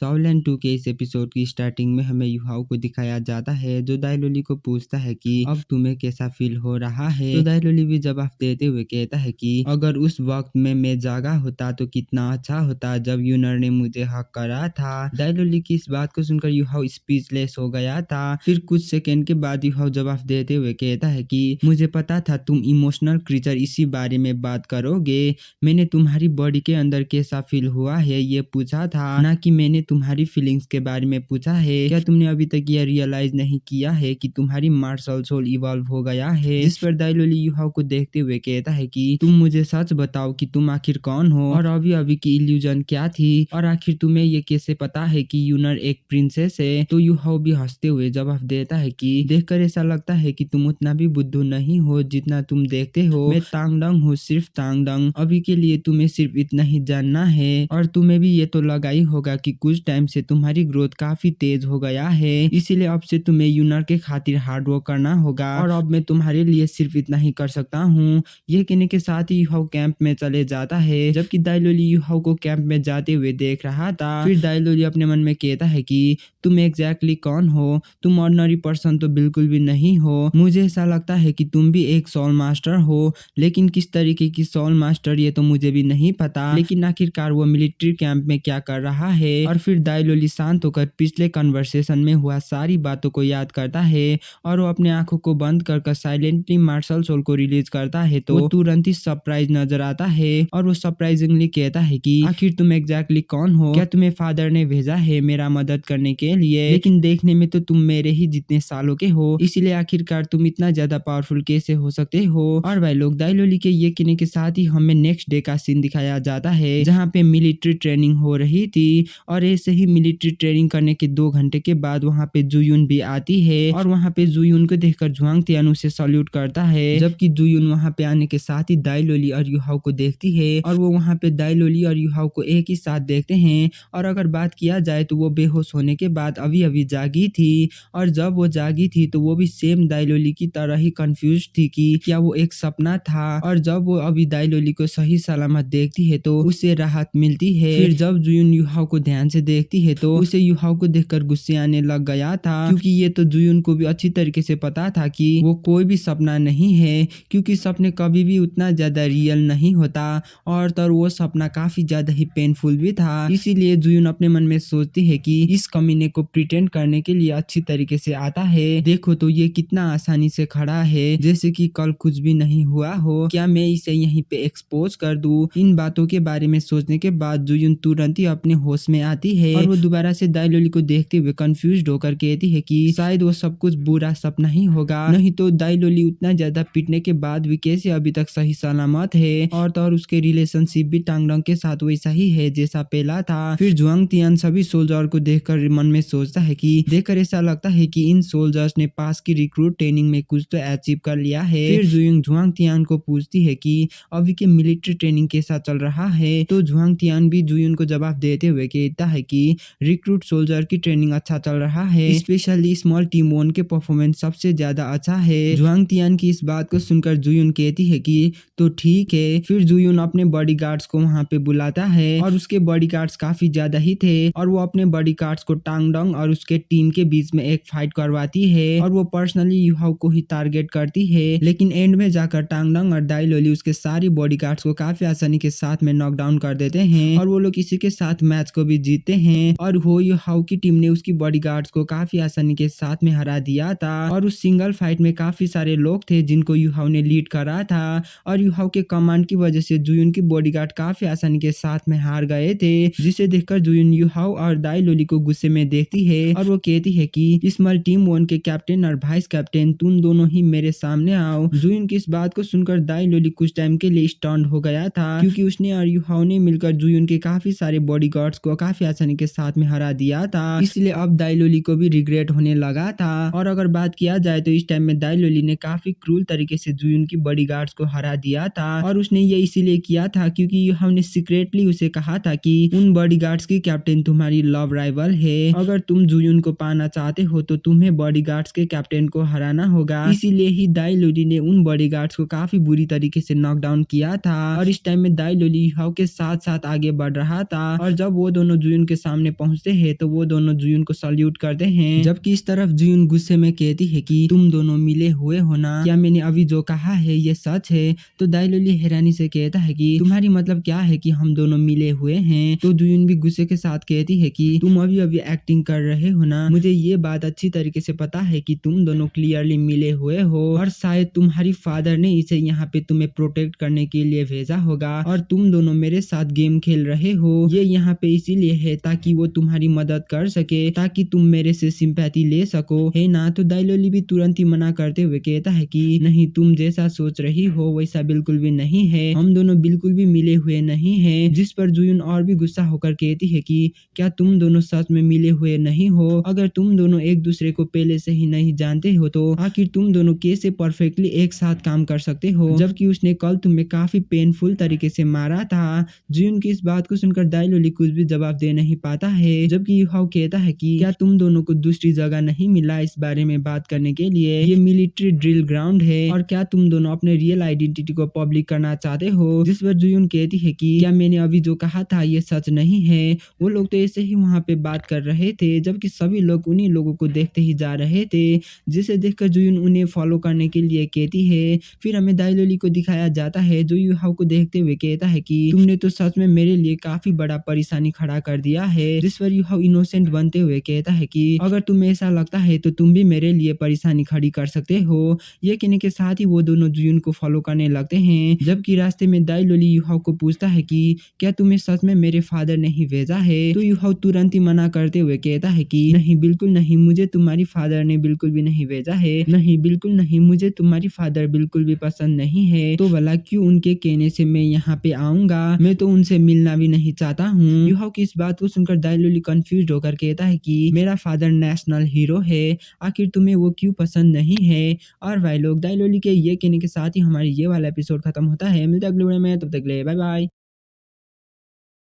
साउलैंड 2 के इस एपिसोड की स्टार्टिंग में हमें युहाओ को दिखाया जाता है जो दाइलोली को पूछता है कि अब तुम्हें कैसा फील हो रहा है। तो दाइलोली भी जवाब देते हुए कहता है कि अगर उस वक्त में मैं जागा होता तो कितना अच्छा होता जब यूनर ने मुझे हक करा था। दाइलोली की इस बात को सुनकर युहाओ स्पीचलेस हो गया था। फिर कुछ सेकंड के बाद युहाओ जवाब देते हुए कहता है कि मुझे पता था तुम इमोशनल क्रीचर इसी बारे में बात करोगे। मैंने तुम्हारी बॉडी के अंदर कैसा फील हुआ है ये पूछा था, ना कि मैंने तुम्हारी फीलिंग्स के बारे में पूछा है। क्या तुमने अभी तक यह रियलाइज नहीं किया है कि तुम्हारी मार्शल सोल इवॉल्व हो गया है। जिस पर दाइलोली युहाओ को देखते हुए कहता है कि तुम मुझे सच बताओ कि तुम आखिर कौन हो और अभी अभी की इल्यूजन क्या थी और आखिर तुम्हें ये कैसे पता है कि यूनर एक प्रिंसेस है। तो युहाओ भी हंसते हुए जवाब देता है कि देखकर ऐसा लगता है कि तुम उतना भी बुद्धू नहीं हो जितना तुम देखते हो। मैं तांगडंग हूँ, सिर्फ तांगडंग। अभी के लिए तुम्हें सिर्फ इतना ही जानना है और तुम्हें भी ये तो लगा ही होगा कि कुछ टाइम से तुम्हारी ग्रोथ काफी तेज हो गया है, इसीलिए अब से तुम्हें यूनर के खातिर हार्ड वर्क करना होगा और अब मैं तुम्हारे लिए सिर्फ इतना ही कर सकता हूँ। यह कहने के साथ ही युहाओ कैंप में चले जाता है। जबकि दाइलोली युहाओ को कैंप में जाते हुए देख रहा था। फिर दाइलोली अपने मन में कहता है कि तुम एग्जैक्टली कौन हो। तुम ऑर्डिनरी पर्सन तो बिल्कुल भी नहीं हो। मुझे ऐसा लगता है कि तुम भी एक सोल मास्टर हो, लेकिन किस तरीके की सोल मास्टर ये तो मुझे भी नहीं पता। लेकिन आखिरकार वो मिलिट्री कैंप में क्या कर रहा है। और फिर दाइलोली शांत होकर पिछले कन्वर्सेशन में हुआ सारी बातों को याद करता है और वो अपने आंखों को बंद कर साइलेंटली मार्शल सोल को रिलीज करता है। तो वो तुरंत ही सरप्राइज नजर आता है और वो सरप्राइजिंगली कहता है कि आखिर तुम एग्जैक्टली कौन हो। क्या तुम्हें फादर ने भेजा है मेरा मदद करने के लिए, लेकिन देखने में तो तुम मेरे ही जितने सालों के हो, इसीलिए आखिरकार तुम इतना ज्यादा पावरफुल कैसे हो सकते हो। और भाई लोग दाइलोली के ये कहने के साथ ही हमें नेक्स्ट डे का सीन दिखाया जाता है जहाँ पे मिलिट्री ट्रेनिंग हो रही थी और ऐसे ही मिलिट्री ट्रेनिंग करने के 2 घंटे के बाद वहाँ पे जुयुन भी आती है और वहाँ पे जुयुन को देखकर जुआंग तियान उसे सल्यूट करता है। जबकि जुयुन वहाँ पे आने के साथ ही दाइलोली और युहाओ को देखती है और वो वहाँ पे दाइलोली और युहाओ को एक ही साथ देखते हैं। और अगर बात किया जाए तो वो बेहोश होने के बाद अभी अभी जागी थी और जब वो जागी थी तो वो भी सेम दाइलोली की तरह ही कंफ्यूज थी कि क्या वो एक सपना था। और जब वो अभी दाइलोली को सही सलामत देखती है तो उसे राहत मिलती है। फिर जब जुयुन युहाओ को ध्यान से देखती है तो उसे युहाओ को देखकर गुस्से आने लग गया था, क्योंकि ये तो जुयुन को भी अच्छी तरीके से पता था कि वो कोई भी सपना नहीं है, क्योंकि सपने कभी भी उतना ज्यादा रियल नहीं होता और तो वो सपना काफी ज्यादा ही पेनफुल भी था। इसीलिए जुयुन अपने मन में सोचती है कि इस कमीने को प्रिटेंड करने के लिए अच्छी तरीके से आता है। देखो तो ये कितना आसानी से खड़ा है जैसे कि कल कुछ भी नहीं हुआ हो। क्या मैं इसे यहीं पे एक्सपोज कर दूं। इन बातों के बारे में सोचने के बाद जुयुन तुरंत ही अपने होश में आती है और वो दोबारा से दाइलोली को देखते हुए कंफ्यूज्ड होकर कहती है कि शायद वो सब कुछ बुरा सपना ही होगा, नहीं तो दाइलोली उतना ज्यादा पीटने के बाद भी कैसे अभी तक सही सलामत है और तो और उसके रिलेशनशिप भी टांगडंग के साथ वैसा ही है जैसा पहला था। फिर जुआंग तियान सभी सोल्जर को देखकर मन में सोचता है कि देखकर ऐसा लगता है कि इन सोल्जर्स ने पास की रिक्रूट ट्रेनिंग में कुछ तो अचीव कर लिया है। फिर जुआंग तियान को पूछती है कि अभी के मिलिट्री ट्रेनिंग कैसा चल रहा है। तो जुआंग तियान भी जुयुन को जवाब देते हुए कहता है कि रिक्रूट सोल्जर की ट्रेनिंग अच्छा चल रहा है, स्पेशली स्मॉल टीम 1 के परफॉर्मेंस सबसे ज्यादा अच्छा है। जुआंग तियान की इस बात को सुनकर जुयुन कहती है कि तो ठीक है। फिर जुयुन अपने बॉडीगार्ड्स को वहाँ पे बुलाता है और उसके बॉडीगार्ड्स काफी ज्यादा ही थे और वो अपने बॉडीगार्ड्स को टांगडंग और उसके टीम के बीच में एक फाइट करवाती है और वो पर्सनली युहाओ को ही टारगेट करती है। लेकिन एंड में जाकर टांगडंग और दाइलोली उसके सारी बॉडीगार्ड्स को काफी आसानी के साथ में नॉकडाउन कर देते हैं और वो लोग इसी के साथ मैच को भी जीतते हैं। और हो युहाओ की टीम ने उसकी बॉडीगार्ड्स को काफी आसानी के साथ में हरा दिया था और उस सिंगल फाइट में काफी सारे लोग थे जिनको युहाओ ने लीड करा था और युहाओ के कमांड की वजह से जुयुन की बॉडीगार्ड काफी आसानी के साथ में हार गए थे, जिसे देखकर जुयुन युहाओ और दाइलोली को गुस्से में देखती है और वो कहती है कि स्मॉल टीम 1 के कैप्टन और वाइस कैप्टन तुम दोनों ही मेरे सामने आओ। जुयुन की इस बात को सुनकर दाइलोली कुछ टाइम के लिए स्टन्ड हो गया था, क्योंकि उसने और युहाओ ने मिलकर जुयुन के काफी सारे बॉडीगार्ड्स को काफी आसानी के साथ में हरा दिया था। इसलिए अब दाइलोली को भी रिग्रेट होने लगा था। और अगर बात किया जाए तो इस टाइम में दाइलोली ने काफी क्रूल तरीके से जुयुन की बॉडीगार्ड्स को हरा दिया था और उसने ये इसीलिए किया था क्योंकि हमने सीक्रेटली उसे कहा था कि उन बॉडीगार्ड्स की कैप्टन तुम्हारी लव राइवल है। अगर तुम जुयुन को पाना चाहते हो तो तुम्हें बॉडीगार्ड्स के कैप्टन को हराना होगा। इसीलिए ही दाइलोली ने उन बॉडीगार्ड्स को काफी बुरी तरीके से नॉकडाउन किया था और इस टाइम में दाइलोली युहाओ के साथ साथ आगे बढ़ रहा था और जब वो दोनों जुयुन जुयून के सामने पहुंचते हैं तो वो दोनों जुयून को सल्यूट करते हैं, जबकि इस तरफ जुयून गुस्से में कहती है कि तुम दोनों मिले हुए हो ना, क्या मैंने अभी जो कहा है ये सच है? तो दाइलोली हैरानी से कहता है कि तुम्हारी मतलब क्या है कि हम दोनों मिले हुए हैं? तो जुयून भी गुस्से के साथ कहती है कि तुम अभी अभी एक्टिंग कर रहे हो ना, मुझे ये बात अच्छी तरीके से पता है कि तुम दोनों क्लियरली मिले हुए हो और शायद तुम्हारी फादर ने इसे यहाँ पे तुम्हें प्रोटेक्ट करने के लिए भेजा होगा और तुम दोनों मेरे साथ गेम खेल रहे हो। ये यहाँ पे इसीलिए है ताकि वो तुम्हारी मदद कर सके, ताकि तुम मेरे से सिंपैथी ले सको, है ना? तो दाइलोली भी तुरंत ही मना करते हुए कहता है कि नहीं, तुम जैसा सोच रही हो वैसा बिल्कुल भी नहीं है, हम दोनों बिल्कुल भी मिले हुए नहीं है। जिस पर जुयून और भी गुस्सा होकर कहती है कि क्या तुम दोनों सच में मिले हुए नहीं हो? अगर तुम दोनों एक दूसरे को पहले से ही नहीं जानते हो तो आखिर तुम दोनों कैसे परफेक्टली एक साथ काम कर सकते हो, जबकि उसने कल तुम्हें काफी पेनफुल तरीके से मारा था। जुयून की इस बात को सुनकर दाइलोली कुछ भी जवाब दे नहीं पाता है, जबकि युहाओ कहता है कि क्या तुम दोनों को दूसरी जगह नहीं मिला इस बारे में बात करने के लिए? ये मिलिट्री ड्रिल ग्राउंड है और क्या तुम दोनों अपने रियल आइडेंटिटी को पब्लिक करना चाहते हो? जिस पर जुयून कहती है कि क्या मैंने अभी जो कहा था ये सच नहीं है? वो लोग तो ऐसे ही वहाँ पे बात कर रहे थे, जबकि सभी लोग उन्हीं लोगों को देखते ही जा रहे थे, जिसे देखकर जुयून उन्हें फॉलो करने के लिए कहती है। फिर हमें दाइलोली को दिखाया जाता है जो युहाओ को देखते हुए कहता है कि तुमने तो सच में मेरे लिए काफी बड़ा परेशानी खड़ा कर दिया है। जिस पर युहाओ इनोसेंट बनते हुए कहता है कि अगर तुम्हें ऐसा लगता है तो तुम भी मेरे लिए परेशानी खड़ी कर सकते हो। ये कहने के साथ ही वो दोनों जुयून को फॉलो करने लगते हैं, जबकि रास्ते में दाइलोली युहाओ को पूछता है कि क्या तुम्हें सच में मेरे फादर ने ही भेजा है? तो युहाओ तुरंत ही मना करते हुए कहता है कि नहीं, बिल्कुल नहीं, मुझे तुम्हारी फादर ने बिल्कुल भी नहीं भेजा है। नहीं, बिल्कुल नहीं, मुझे तुम्हारी फादर बिल्कुल भी पसंद नहीं है, तो भला क्यों उनके कहने से मैं यहाँ पे आऊंगा? मैं तो उनसे मिलना भी नहीं चाहता हूँ। युहाओ की इस बात को सुनकर दाइलोली कंफ्यूज होकर कहता है कि मेरा फादर नेशनल हीरो है, आखिर तुम्हें वो क्यों पसंद नहीं है? और भाई लोग, दाइलोली के ये कहने के साथ ही हमारी ये वाला एपिसोड खत्म होता है। मिलते हैं अगले वीडियो में, तब तक के लिए बाय बाय।